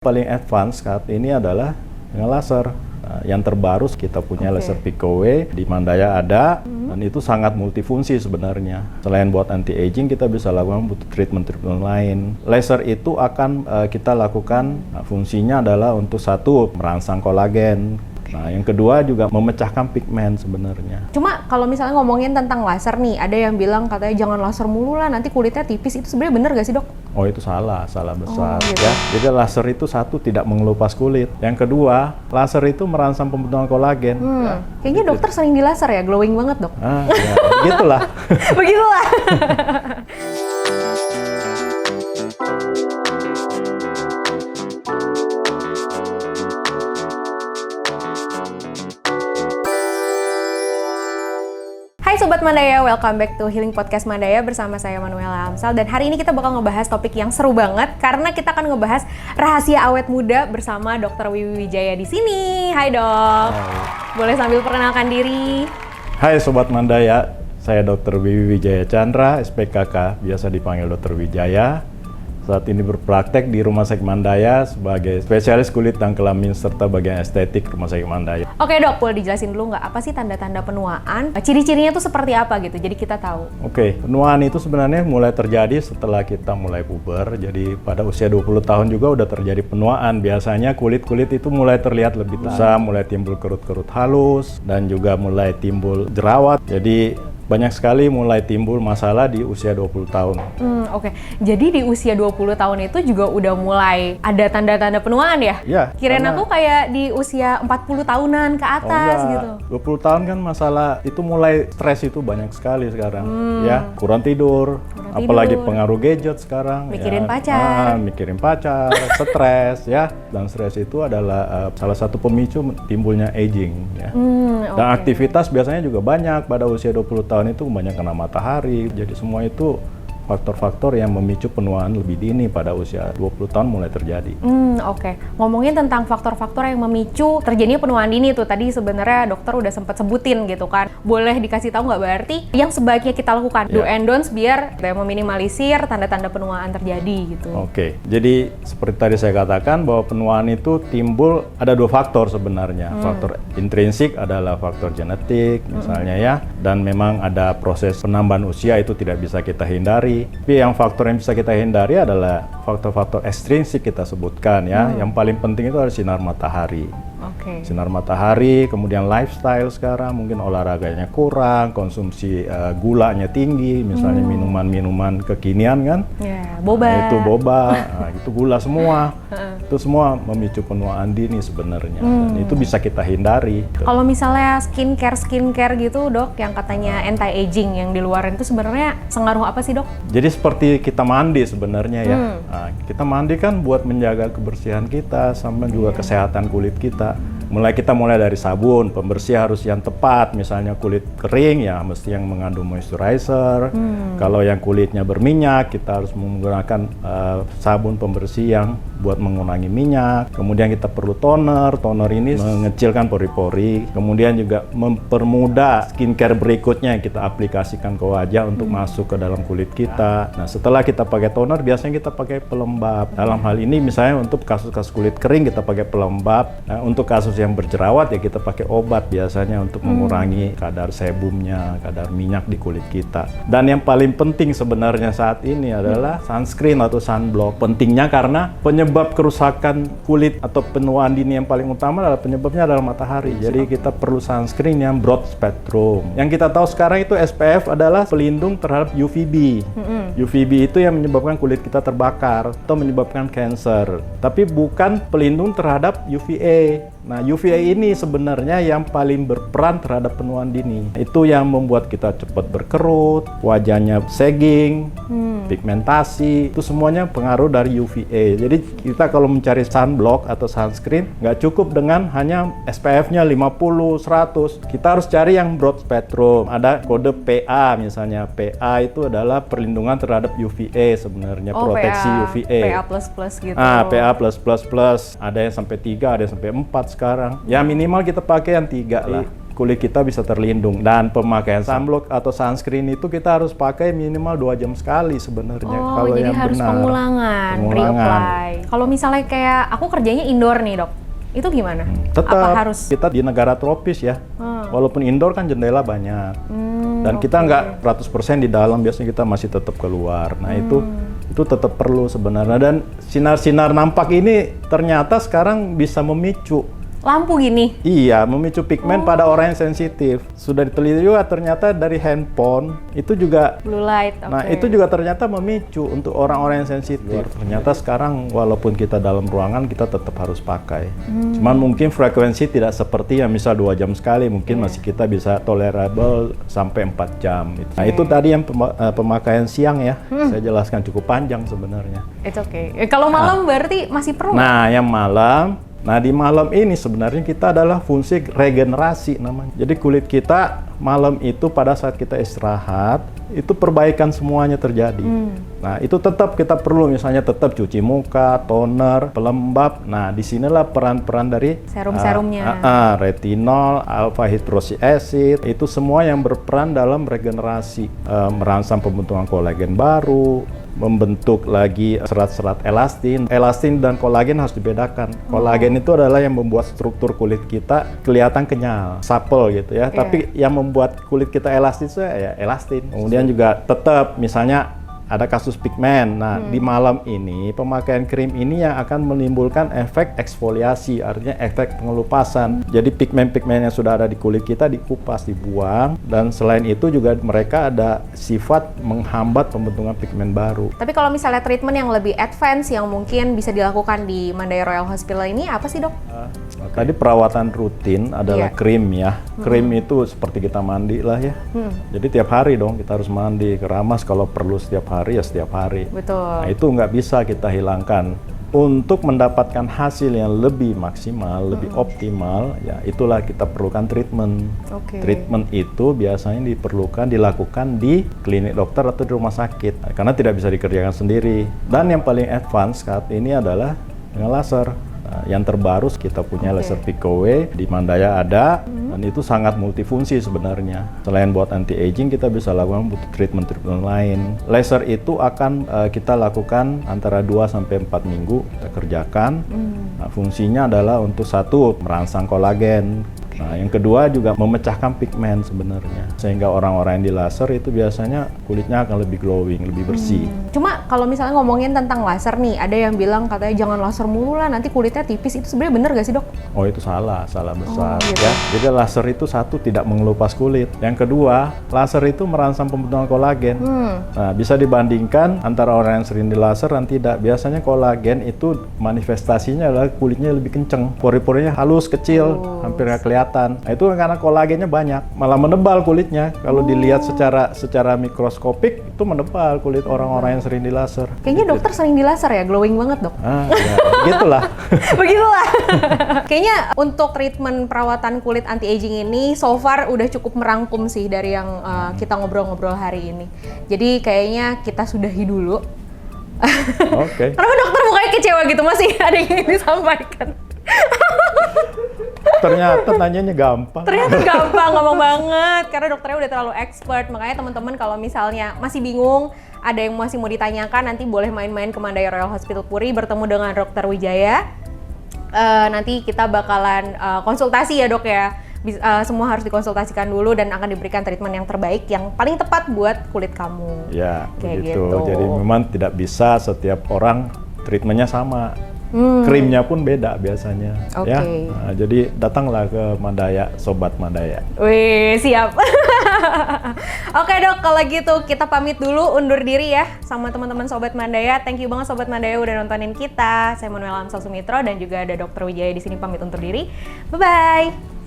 Paling advance saat ini adalah dengan laser. Nah, yang terbaru kita punya laser Pico-W di Mandaya ada, dan itu sangat multifungsi sebenarnya. Selain buat anti-aging, kita bisa lakukan treatment lain. Laser itu akan kita lakukan, fungsinya adalah untuk satu, merangsang kolagen. Nah, yang kedua juga memecahkan pigmen sebenarnya. Cuma kalau misalnya ngomongin tentang laser nih, ada yang bilang katanya jangan laser mulu lah, nanti kulitnya tipis. Itu sebenarnya bener gak sih, Dok? Oh, itu salah besar gitu. ya. Jadi laser itu satu tidak mengelupas kulit. Yang kedua, laser itu merangsang pembentukan kolagen. Ya. Kayaknya dokter sering di laser ya, glowing banget, Dok. Ya, begitulah. Begitulah. Hai Sobat Mandaya, welcome back to Healing Podcast Mandaya bersama saya Manuela Amsal. Dan hari ini kita bakal ngebahas topik yang seru banget karena kita akan ngebahas rahasia awet muda bersama Dr. Wiwi Wijaya di sini. Hai Dok. Hai. Boleh sambil perkenalkan diri? Hai Sobat Mandaya, saya Dr. Wiwi Wijaya Chandra, SPKK, biasa dipanggil Dr. Wijaya. Saat ini berpraktek di Rumah Sakit Mandaya sebagai spesialis kulit dan kelamin serta bagian estetik Rumah Sakit Mandaya. Oke Dok, boleh dijelasin dulu nggak apa sih tanda-tanda penuaan? Ciri-cirinya tuh seperti apa gitu, jadi kita tahu. Oke, penuaan itu sebenarnya mulai terjadi setelah kita mulai puber. Jadi pada usia 20 tahun juga udah terjadi penuaan. Biasanya kulit-kulit itu mulai terlihat lebih tusam, mulai timbul kerut-kerut halus, dan juga mulai timbul jerawat. Jadi banyak sekali mulai timbul masalah di usia 20 tahun. Oke. Jadi di usia 20 tahun itu juga udah mulai ada tanda-tanda penuaan ya? Iya. Kirain aku kayak di usia 40 tahunan ke atas gitu. 20 tahun kan masalah itu mulai stres itu banyak sekali sekarang. Ya, kurang tidur, apalagi pengaruh gadget sekarang. Mikirin ya. pacar. Mikirin pacar, stres ya. Dan stres itu adalah salah satu pemicu timbulnya aging ya. Dan aktivitas biasanya juga banyak pada usia 20 tahun itu banyak kena matahari. Jadi semua itu faktor-faktor yang memicu penuaan lebih dini pada usia 20 tahun mulai terjadi. Oke. Ngomongin tentang faktor-faktor yang memicu terjadinya penuaan dini tuh, tadi sebenarnya dokter udah sempat sebutin gitu kan. Boleh dikasih tahu nggak berarti yang sebaiknya kita lakukan, do and don'ts biar meminimalisir tanda-tanda penuaan terjadi gitu. Oke. Jadi seperti tadi saya katakan bahwa penuaan itu timbul ada dua faktor sebenarnya. Faktor intrinsik adalah faktor genetik misalnya ya, dan memang ada proses penambahan usia itu tidak bisa kita hindari. Tapi yang faktor yang bisa kita hindari adalah faktor-faktor ekstrinsik kita sebutkan ya. Yang paling penting itu adalah sinar matahari. Sinar matahari, kemudian lifestyle sekarang mungkin olahraganya kurang, konsumsi gulanya tinggi, misalnya minuman-minuman kekinian kan. Boba. Nah, itu boba, itu gula semua. Itu semua memicu penuaan dini sebenarnya. Dan itu bisa kita hindari. Kalau misalnya skincare gitu Dok, yang katanya anti-aging yang di luar itu sebenarnya sengaruh apa sih Dok? Jadi seperti kita mandi sebenarnya ya. Nah, kita mandi kan buat menjaga kebersihan kita sama juga kesehatan kulit kita. Kita mulai dari sabun, pembersih harus yang tepat. Misalnya kulit kering ya mesti yang mengandung moisturizer. Kalau yang kulitnya berminyak, kita harus menggunakan sabun pembersih yang buat mengurangi minyak. Kemudian kita perlu toner. Toner ini mengecilkan pori-pori. Kemudian juga mempermudah skincare berikutnya yang kita aplikasikan ke wajah untuk masuk ke dalam kulit kita. Nah, setelah kita pakai toner, biasanya kita pakai pelembab. Dalam hal ini misalnya untuk kasus-kasus kulit kering kita pakai pelembab. Nah, untuk kasus yang berjerawat ya kita pakai obat biasanya untuk mengurangi kadar sebumnya, kadar minyak di kulit kita. Dan yang paling penting sebenarnya saat ini adalah sunscreen atau sunblock. Pentingnya karena penyebab kerusakan kulit atau penuaan dini yang paling utama adalah penyebabnya adalah matahari. Jadi kita perlu sunscreen yang broad spectrum. Yang kita tahu sekarang itu SPF adalah pelindung terhadap UVB. UVB itu yang menyebabkan kulit kita terbakar atau menyebabkan kanker. Tapi bukan pelindung terhadap UVA. Nah, UVA ini sebenarnya yang paling berperan terhadap penuaan dini. Itu yang membuat kita cepat berkerut, wajahnya sagging, pigmentasi, itu semuanya pengaruh dari UVA. Jadi kita kalau mencari sunblock atau sunscreen, nggak cukup dengan hanya SPF-nya 50, 100. Kita harus cari yang broad spectrum. Ada kode PA misalnya. PA itu adalah perlindungan terhadap UVA sebenarnya, proteksi PA, UVA. PA++ gitu. PA+++. Ada yang sampai 3, ada yang sampai 4 sekarang. Ya minimal kita pakai yang 3 lah. kulit kita bisa terlindung. Dan pemakaian sunblock atau sunscreen itu kita harus pakai minimal 2 jam sekali sebenarnya. Oh, kalau jadi yang harus benar. pengulangan, reapply. Kalau misalnya kayak aku kerjanya indoor nih, Dok. Itu gimana? Tetap Apa harus? kita di negara tropis ya. Walaupun indoor kan jendela banyak. Dan kita nggak 100% di dalam, biasanya kita masih tetap keluar. Nah, itu tetap perlu sebenarnya. Dan sinar-sinar nampak ini ternyata sekarang bisa memicu. Lampu gini? Iya, memicu pigmen pada orang yang sensitif. Sudah diteliti juga ternyata dari handphone itu juga. Blue light. Nah, itu juga ternyata memicu untuk orang-orang yang sensitif. Ternyata sekarang walaupun kita dalam ruangan kita tetap harus pakai. Cuman mungkin frekuensi tidak seperti yang misal 2 jam sekali, mungkin masih kita bisa tolerable sampai 4 jam. Nah, itu tadi yang pemakaian siang ya. Saya jelaskan cukup panjang sebenarnya. It's okay. Kalau malam berarti masih perlu? Nah, yang malam. Nah, di malam ini sebenarnya kita adalah fungsi regenerasi namanya. Jadi kulit kita malam itu pada saat kita istirahat, itu perbaikan semuanya terjadi. Nah, itu tetap kita perlu, misalnya tetap cuci muka, toner, pelembab. Nah, disinilah peran-peran dari serum-serumnya. Retinol, alpha hydroxy acid, itu semua yang berperan dalam regenerasi, merangsang pembentukan kolagen baru, membentuk lagi serat-serat elastin. Elastin dan kolagen harus dibedakan. Kolagen itu adalah yang membuat struktur kulit kita kelihatan kenyal, supple gitu ya. Tapi yang membuat kulit kita elastis itu ya elastin. Kemudian juga tetap misalnya ada kasus pigmen. Nah, di malam ini pemakaian krim ini yang akan menimbulkan efek eksfoliasi, artinya efek pengelupasan. Jadi pigmen-pigmen yang sudah ada di kulit kita dikupas, dibuang, dan selain itu juga mereka ada sifat menghambat pembentukan pigmen baru. Tapi kalau misalnya treatment yang lebih advance yang mungkin bisa dilakukan di Mandaya Royal Hospital ini apa sih, Dok? Tadi perawatan rutin adalah krim ya. Krim itu seperti kita mandi lah ya. Jadi tiap hari dong kita harus mandi, keramas kalau perlu setiap hari ya setiap hari. Betul. Nah, itu nggak bisa kita hilangkan. Untuk mendapatkan hasil yang lebih maksimal, lebih optimal, ya itulah kita perlukan treatment. Treatment itu biasanya dilakukan di klinik dokter atau di rumah sakit, karena tidak bisa dikerjakan sendiri. Dan yang paling advance saat ini adalah dengan laser. Yang terbaru kita punya laser Pico W di Mandaya ada, dan itu sangat multifungsi sebenarnya. Selain buat anti-aging, kita bisa lakukan treatment-treatment lain. Laser itu akan kita lakukan antara 2-4 minggu kita kerjakan. Nah, fungsinya adalah untuk satu, merangsang kolagen. Nah, yang kedua juga memecahkan pigmen sebenarnya, sehingga orang-orang yang di laser itu biasanya kulitnya akan lebih glowing, lebih bersih. Cuma kalau misalnya ngomongin tentang laser nih, ada yang bilang katanya jangan laser mulu lah, nanti kulitnya tipis. Itu sebenarnya bener gak sih, Dok? Oh, itu salah besar gitu. ya. Jadi laser itu satu tidak mengelupas kulit. Yang kedua, laser itu merangsang pembentukan kolagen. Nah, bisa dibandingkan antara orang yang sering di laser dan tidak. Biasanya kolagen itu manifestasinya adalah kulitnya lebih kenceng, pori-porinya halus, kecil, hampir nggak kelihatan. Nah, itu karena kolagennya banyak, malah menebal kulitnya. Kalau dilihat secara mikroskopik, itu menebal kulit orang-orang yang sering di laser. Kayaknya dokter sering di laser ya, glowing banget, Dok. Ya, begitulah. Begitulah. Kayaknya untuk treatment perawatan kulit anti-aging ini so far udah cukup merangkum sih dari yang kita ngobrol-ngobrol hari ini. Jadi kayaknya kita sudahi dulu. Oke. Kenapa dokter mukanya kecewa gitu, masih ada yang ingin disampaikan? Ternyata nanyanya gampang. Ternyata gampang, ngomong banget. Karena dokternya udah terlalu expert. Makanya teman-teman kalau misalnya masih bingung, ada yang masih mau ditanyakan, nanti boleh main-main ke Mandaya Royal Hospital Puri bertemu dengan Dr. Wijaya. Nanti kita bakalan konsultasi ya, Dok ya. Semua harus dikonsultasikan dulu dan akan diberikan treatment yang terbaik, yang paling tepat buat kulit kamu. Ya, kayak begitu. gitu. Jadi memang tidak bisa setiap orang treatmentnya sama. Krimnya pun beda biasanya. Ya. Nah, jadi datanglah ke Mandaya, Sobat Mandaya. Wih, siap. Oke, Dok, kalau gitu kita pamit dulu, undur diri ya sama teman-teman Sobat Mandaya. Thank you banget Sobat Mandaya udah nontonin kita. Saya Manuel Amsal Sumitro dan juga ada Dr. Wijaya di sini pamit undur diri. Bye-bye.